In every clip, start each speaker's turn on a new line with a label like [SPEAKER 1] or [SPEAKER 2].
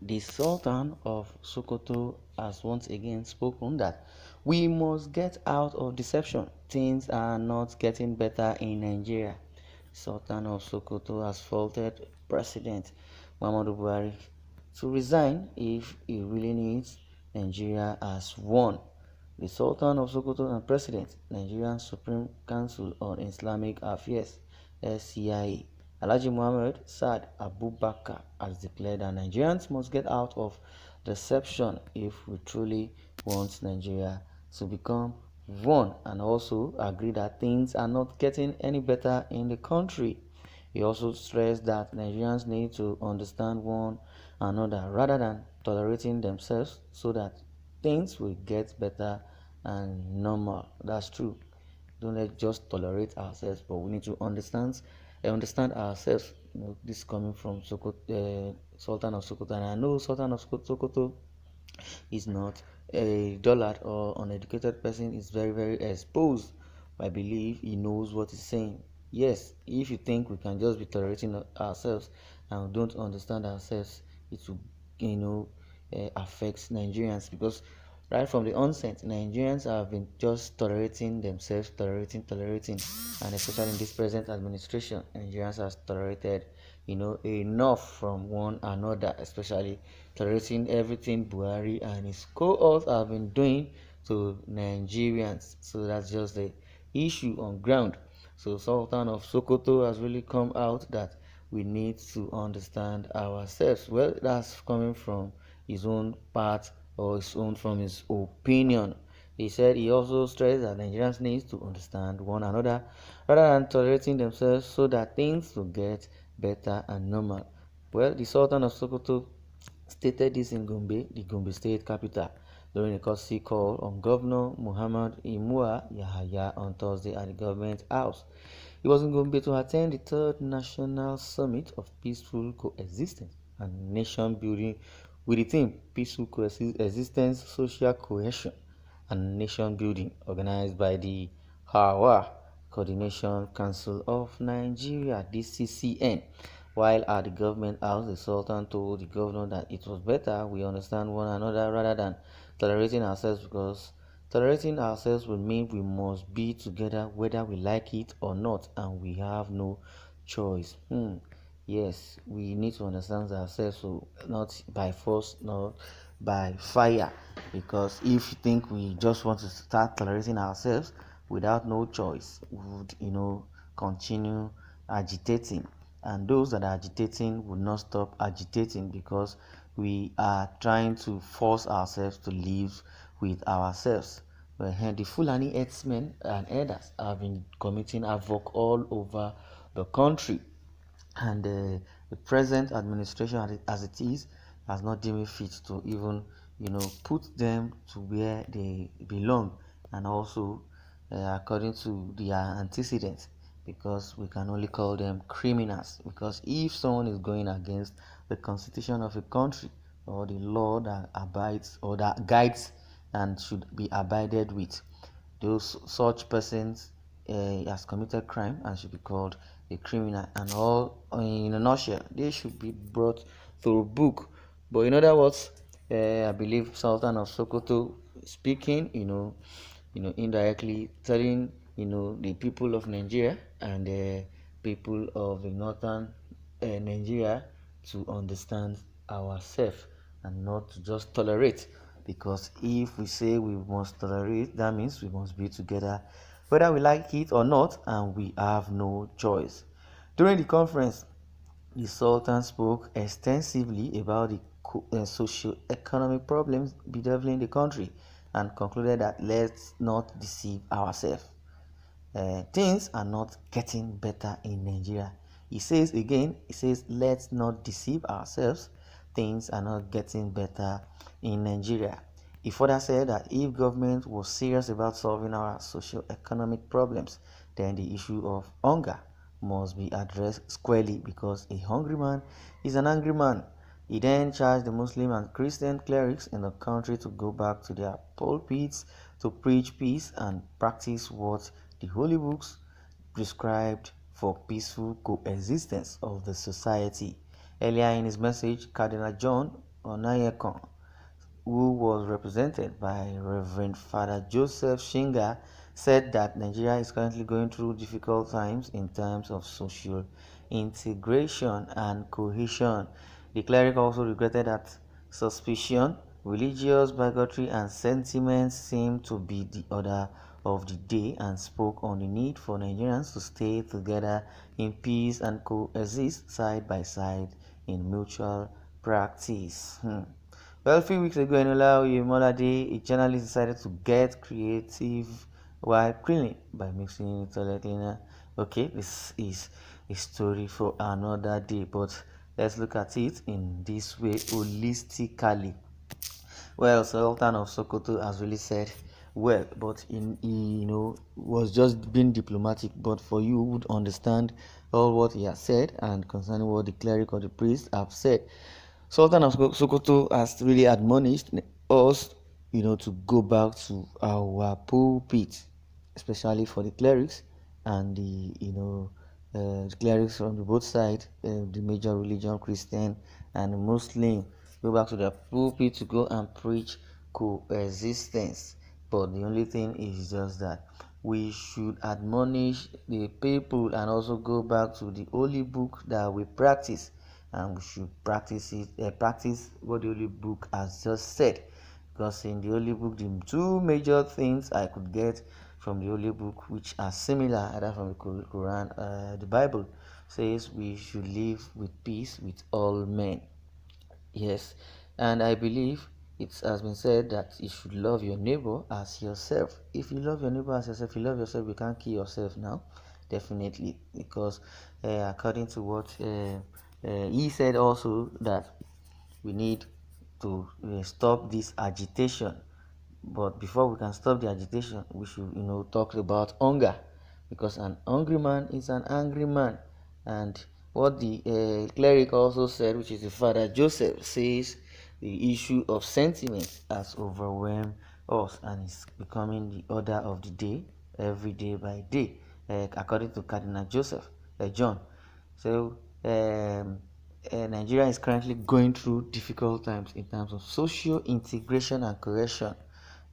[SPEAKER 1] The Sultan of Sokoto has once again spoken that we must get out of deception. Things are not getting better in Nigeria. Sultan of Sokoto has faulted President Muhammadu Buhari to resign if he really needs Nigeria as one. The Sultan of Sokoto and President, Nigerian Supreme Council on Islamic Affairs (SCIA), Alhaji Muhammad Saad Abubakar has declared that Nigerians must get out of deception if we truly want Nigeria to become one, and also agree that things are not getting any better in the country. He also stressed that Nigerians need to understand one another rather than tolerating themselves so that things will get better and normal. That's true. Don't let just tolerate ourselves, but we need to understand ourselves. This coming from Sultan of Sokoto, and I know Sultan of Sokoto is not a dullard or uneducated person. Is very very exposed. I believe he knows what he's saying. Yes, if you think we can just be tolerating ourselves and don't understand ourselves, it will, affect Nigerians, because right from the onset, Nigerians have been just tolerating themselves, tolerating, and especially in this present administration, Nigerians have tolerated, enough from one another, especially tolerating everything Buhari and his cohorts have been doing to Nigerians. So that's just the issue on ground. So Sultan of Sokoto has really come out that we need to understand ourselves. Well, that's coming from his own part, or from his opinion. He said he also stressed that Nigerians need to understand one another rather than tolerating themselves so that things will get better and normal. Well, the Sultan of Sokoto stated this in Gombe, the Gombe state capital, during a courtesy call on Governor Muhammad Imua Yahaya on Thursday at the government house. He was in Gombe to attend the third National Summit of Peaceful Coexistence and Nation Building with the theme Peaceful Coexistence, Social Cohesion and Nation Building, organized by the HAWA Coordination Council of Nigeria (DCCN). While at the government house, the Sultan told the governor that it was better we understand one another rather than tolerating ourselves, because tolerating ourselves will mean we must be together whether we like it or not, and we have no choice. Yes, we need to understand ourselves, so not by force, not by fire. Because if you think we just want to start tolerating ourselves without no choice, we would, continue agitating. And those that are agitating will not stop agitating, because we are trying to force ourselves to live with ourselves. But the Fulani herdsmen and herders have been committing havoc all over the country, and the present administration, as it is, has not deemed fit to even put them to where they belong, and also according to their antecedents, because we can only call them criminals. Because if someone is going against the constitution of a country, or the law that abides or that guides and should be abided with, those such persons has committed crime and should be called a criminal. And all in a nutshell, they should be brought to book. But in other words, I believe Sultan of Sokoto speaking, indirectly telling the people of Nigeria and the people of the northern Nigeria to understand ourselves and not to just tolerate. Because if we say we must tolerate, that means we must be together whether we like it or not, and we have no choice. During the conference, the Sultan spoke extensively about the socio-economic problems bedeviling the country, and concluded that let's not deceive ourselves. Things are not getting better in Nigeria. He says again, let's not deceive ourselves. Things are not getting better in Nigeria. He further said that if government was serious about solving our socio-economic problems, then the issue of hunger must be addressed squarely, because a hungry man is an angry man. He then charged the Muslim and Christian clerics in the country to go back to their pulpits to preach peace and practice what the holy books prescribed for peaceful coexistence of the society. Earlier in his message, Cardinal John Onayekon, who was represented by Reverend Father Joseph Shinga, said that Nigeria is currently going through difficult times in terms of social integration and cohesion. The cleric also regretted that suspicion, religious bigotry, and sentiments seem to be the order of the day and spoke on the need for Nigerians to stay together in peace and coexist side by side in mutual practice. Well, a few weeks ago in Olauye a journalist decided to get creative while cleaning by mixing a toilet cleaner. Okay, this is a story for another day, but let's look at it in this way holistically. Well, Sultan of Sokoto has really said well, but he was just being diplomatic. But for you who would understand all what he has said and concerning what the cleric or the priest have said, Sultan of Sokoto has really admonished us, to go back to our pulpit, especially for the clerics and the clerics from the both sides, the major religion, Christian and Muslim, go back to their pulpit to go and preach coexistence. But the only thing is just that we should admonish the people and also go back to the holy book that we practice, and we should practice what the holy book has just said. Because in the holy book, the two major things I could get from the holy book, which are similar either from the Quran, the Bible says we should live with peace with all men. Yes, and I believe it has been said that you should love your neighbor as yourself. If you love your neighbor as yourself, you love yourself, you can't kill yourself now, definitely, because according to what he said also, that we need to stop this agitation. But before we can stop the agitation, we should, talk about hunger, because an hungry man is an angry man. And what the cleric also said, which is the Father Joseph, says the issue of sentiment has overwhelmed us and is becoming the order of the day, every day by day, according to Cardinal Joseph John. So Nigeria is currently going through difficult times in terms of social integration and cohesion,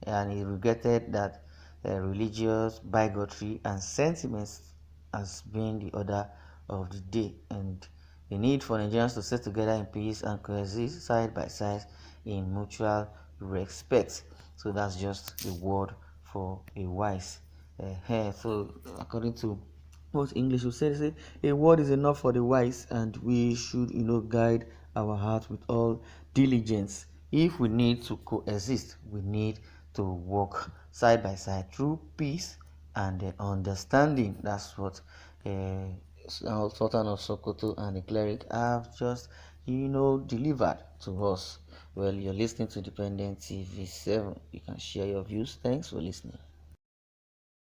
[SPEAKER 1] and he regretted that religious bigotry and sentiments has been the order of the day, and the need for Nigerians to stay together in peace and coexist side by side in mutual respect. So that's just the word for a wise. So according to what English would say, a word is enough for the wise, and we should, guide our heart with all diligence. If we need to coexist, we need to work side by side through peace and understanding. That's what Sultan of Sokoto and the cleric have just, delivered to us. Well, you're listening to Dependent TV 7. You can share your views. Thanks for listening.